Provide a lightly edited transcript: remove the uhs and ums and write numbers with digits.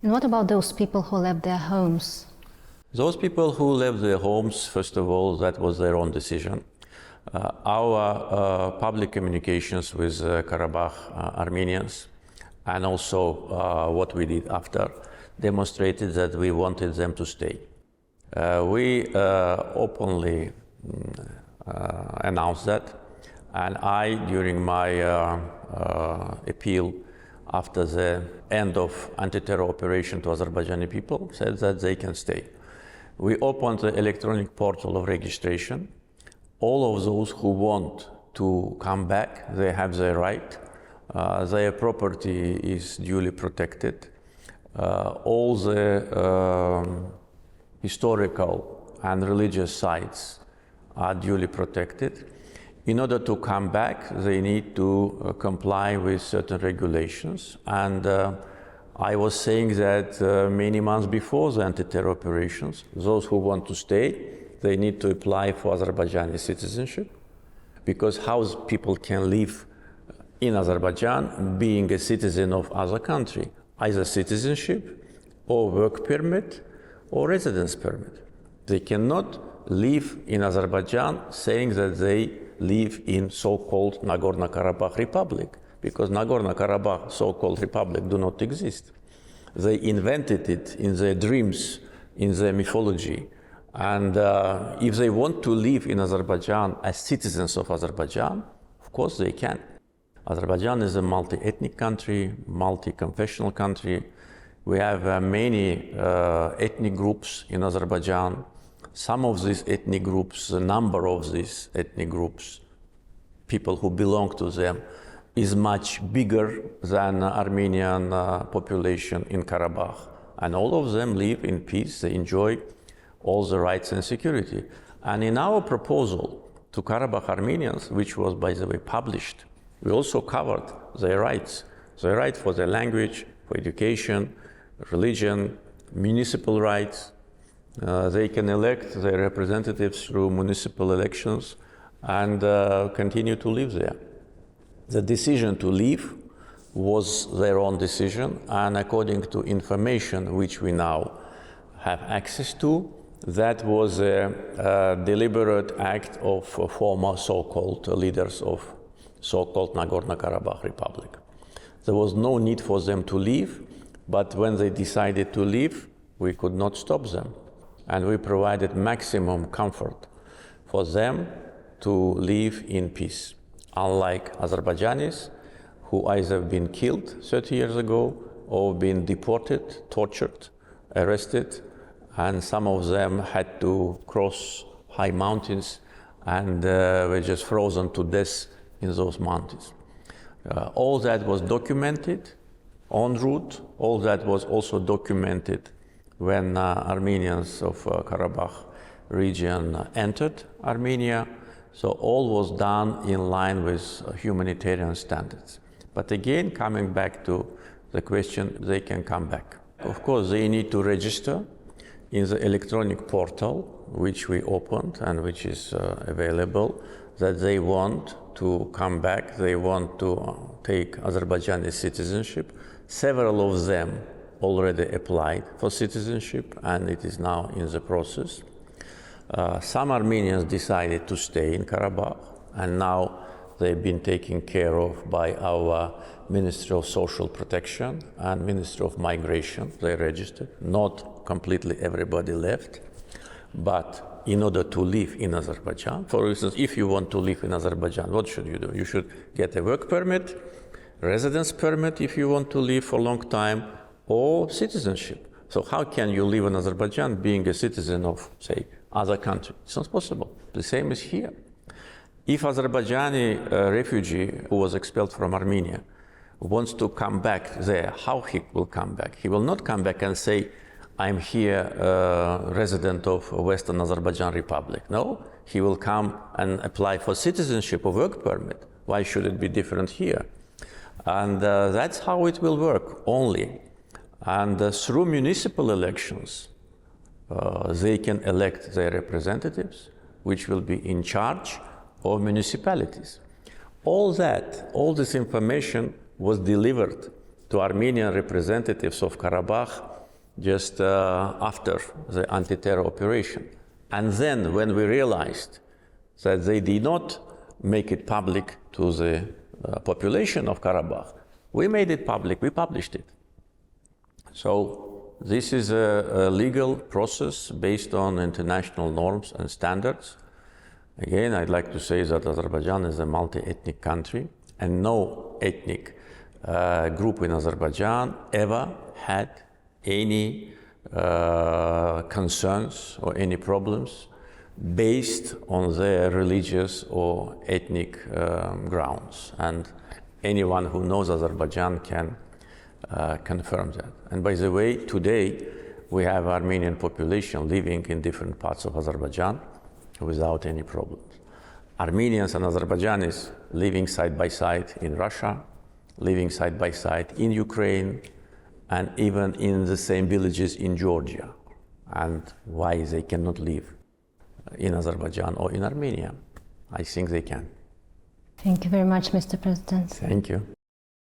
And what about those people who left their homes? Those people who left their homes, first of all, that was their own decision. Our public communications with Karabakh Armenians and also what we did after demonstrated that we wanted them to stay. We openly announced that, and I, during my appeal after the end of anti-terror operation to Azerbaijani people, said that they can stay. We opened the electronic portal of registration. All of those who want to come back, they have their right. Their property is duly protected. All the historical and religious sites are duly protected. In order to come back, they need to comply with certain regulations. And I was saying that many months before the anti-terror operations, those who want to stay, they need to apply for Azerbaijani citizenship, because how people can live in Azerbaijan being a citizen of other country, either citizenship or work permit or residence permit. They cannot live in Azerbaijan saying that they live in so-called Nagorno-Karabakh Republic, because Nagorno-Karabakh so-called republic do not exist. They invented it in their dreams, in their mythology. And if they want to live in Azerbaijan as citizens of Azerbaijan, of course they can. Azerbaijan is a multi-ethnic country, multi-confessional country. We have many ethnic groups in Azerbaijan. Some of these ethnic groups, the number of these ethnic groups, people who belong to them, is much bigger than Armenian population in Karabakh. And all of them live in peace, they enjoy all the rights and security. And in our proposal to Karabakh Armenians, which was, by the way, published, we also covered their rights for their language, for education, religion, municipal rights. They can elect their representatives through municipal elections and continue to live there. The decision to leave was their own decision, and according to information which we now have access to, that was a deliberate act of former so-called leaders of so-called Nagorno-Karabakh Republic. There was no need for them to leave, but when they decided to leave, we could not stop them. And we provided maximum comfort for them to live in peace. Unlike Azerbaijanis, who either been killed 30 years ago or been deported, tortured, arrested, and some of them had to cross high mountains and were just frozen to death in those mountains. All that was documented en route. All that was also documented when Armenians of Karabakh region entered Armenia. So all was done in line with humanitarian standards. But again, coming back to the question, they can come back. Of course, they need to register in the electronic portal, which we opened and which is available, that they want to come back, they want to take Azerbaijani citizenship. Several of them already applied for citizenship, and it is now in the process. Some Armenians decided to stay in Karabakh, and now they've been taken care of by our Ministry of Social Protection and Ministry of Migration. They registered. Not completely everybody left, but in order to live in Azerbaijan, for instance, if you want to live in Azerbaijan, what should you do? You should get a work permit, residence permit if you want to live for a long time, or citizenship. So how can you live in Azerbaijan being a citizen of, say, other country? It's not possible. The same is here. If Azerbaijani refugee who was expelled from Armenia wants to come back there, how he will come back? He will not come back and say, I'm here, resident of Western Azerbaijan Republic. No, he will come and apply for citizenship or work permit. Why should it be different here? And that's how it will work only. And through municipal elections, they can elect their representatives, which will be in charge of municipalities. All this information was delivered to Armenian representatives of Karabakh just after the anti-terror operation. And then when we realized that they did not make it public to the population of Karabakh, we made it public, we published it. So this is a legal process based on international norms and standards. Again, I'd like to say that Azerbaijan is a multi-ethnic country, and no ethnic group in Azerbaijan ever had any concerns or any problems based on their religious or ethnic grounds. And anyone who knows Azerbaijan can confirm that. And by the way, today we have Armenian population living in different parts of Azerbaijan without any problems. Armenians and Azerbaijanis living side by side in Russia, living side by side in Ukraine, and even in the same villages in Georgia. And why they cannot live in Azerbaijan or in Armenia? I think they can. Thank you very much, Mr. President. Thank you.